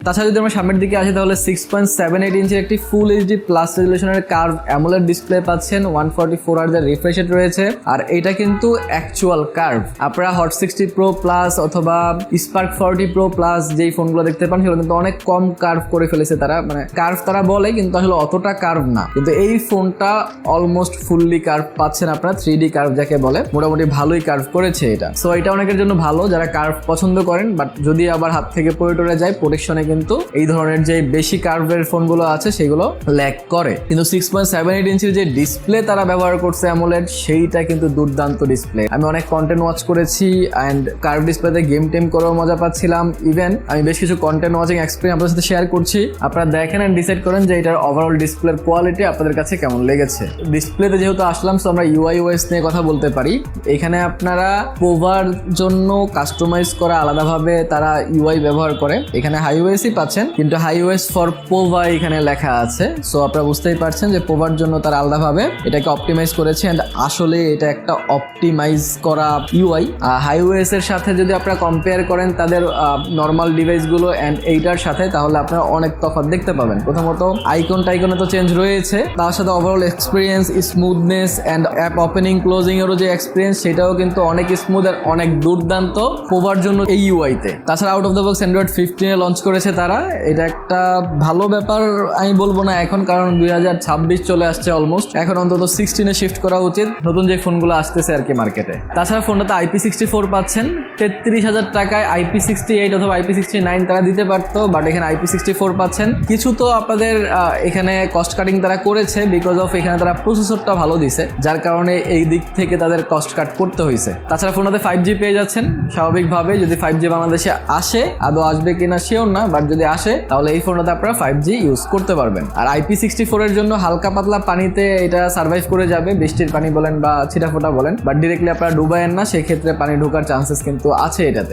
তাছাড়া যদি আমরা সামনের দিকে আসি তাহলে 6.78 ইঞ্চির একটি ফুল এইচডি প্লাস রেজুলেশনের কার্ভ অ্যামোলেড ডিসপ্লে পাচ্ছেন, 144 হার্টজের রিফ্রেশ রেট রয়েছে। আর এটা কিন্তু অ্যাকচুয়াল কার্ভ। আপনারা হট 60 প্রো প্লাস অথবা স্পার্ক 40 প্রো প্লাস যেই ফোনগুলো দেখতে পান সেগুলো কিন্তু অনেক কম কার্ভ করে ফেলেছে তারা, মানে কার্ভ তারা বলে কিন্তু আসলে অতটা কার্ভ না। কিন্তু এই ফোনটা অলমোস্ট ফুললি কার্ভ পাচ্ছেন আপনারা, 3D কার্ভ যাকে বলে, মোটামুটি ভালোই কার্ভ করেছে এটা। সো এটা অনেকের জন্য ভালো যারা কার্ভ পছন্দ করেন, বাট যদি আবার হাত থেকে পড়ে টরে যায় প্রোটেকশনে কিন্তু এই ধরনের যে বেশি কার্ভের ফোনগুলো আছে সেগুলো ল্যাগ করে। কিন্তু 6.78 ইঞ্চির যে ডিসপ্লে তারা ব্যবহার করছে অ্যামোলেড, সেইটা কিন্তু দুর্দান্ত ডিসপ্লে। আমি অনেক কন্টেন্ট ওয়াচ করেছি অ্যান্ড কার্ভ ডিসপ্লেতে গেম টেম করেও মজা পাচ্ছিলাম। ইভেন আমি বেশ কিছু কন্টেন্ট ওয়াচিং এক্সপিরিয়েন্স আপনাদের সাথে শেয়ার করছি, আপনারা দেখেন এন্ড ডিসাইড করেন যে এটার ওভারঅল ডিসপ্লের কোয়ালিটি আপনাদের কাছে কেমন লেগেছে। ডিসপ্লেতে যেহেতু আসলাম সো আমরা ইউআই ওএস নিয়ে কথা বলতে পারি। এখানে আপনারা পোভার জন্য কাস্টমাইজ করা আলাদাভাবে তারা ইউআই ব্যবহার করে, এখানে হাইওয়েসই পাচ্ছেন কিন্তু হাইওয়েস ফর পোভা এখানে লেখা আছে। সো আপনারা বুঝতেই পারছেন যে পোভার জন্য তারা আলাদাভাবে এটাকে অপটিমাইজ করেছে এন্ড আসলে এটা একটা অপটিমাইজ করা ইউআই। হাইওয়েস এর সাথে যদি আপনারা কম্পেয়ার করেন তাদের নর্মাল ডিভাইসগুলো এন্ড এইটার সাথে, তাহলে আপনারা অনেক তফাৎ দেখতে পাবেন। প্রথমত টাইকনে তো চেঞ্জ রয়েছে, তার সাথে overall experience, smoothness and app opening closing এরও যে এক্সপিরিয়েন্স সেটাও কিন্তু অনেক স্মুথ আর অনেক দুর্দান্ত পোভার জন্য এই ইউআইতে। তাছাড়া out of the box Android 15 launch করেছে তারা, এটা একটা ভালো ব্যাপার আমি বলবো না এখন, কারণ 2026 চলে আসছে অলমোস্ট, এখন অন্তত 16 শিফট করা উচিত নতুন যে ফোনগুলো আসতেছে আর কি মার্কেটে। তাছাড়া ফোনটাতে IP64 পাচ্ছেন, 33,000 টাকায় IP68 অথবা IP69 তারা দিতে পারতো, বাট এখানে IP64 পাচ্ছেন। কিছু তো আপনাদের এখানে কস্ট কাটিং তারা করেছে বিকজ অফ এখানে তারা প্রসেসরটা ভালো দিছে, যার কারণে এই দিক থেকে তাদের কস্ট কাট করতে হয়েছে। তাছাড়া ফোনটাতে 5G পেয়ে যাচ্ছেন স্বাভাবিকভাবে, যদি 5G বাংলাদেশে আসে, আদৌ আসবে কিনা শিওর না, বাট যদি আসে তাহলে এই ফোনটাতে আপনারা 5G ইউজ করতে পারবেন। আর IP64 এর জন্য হালকা পাতলা পানিতে এটা সার্ভাইভ করে যাবে, বৃষ্টির পানি বলেন বা ছিটাফোটা বলেন, বাট ডিরেক্টলি আপনারা ডুবায়েন না, সেক্ষেত্রে পানি ঢোকার চান্সেস কিন্তু আছে এটাতে।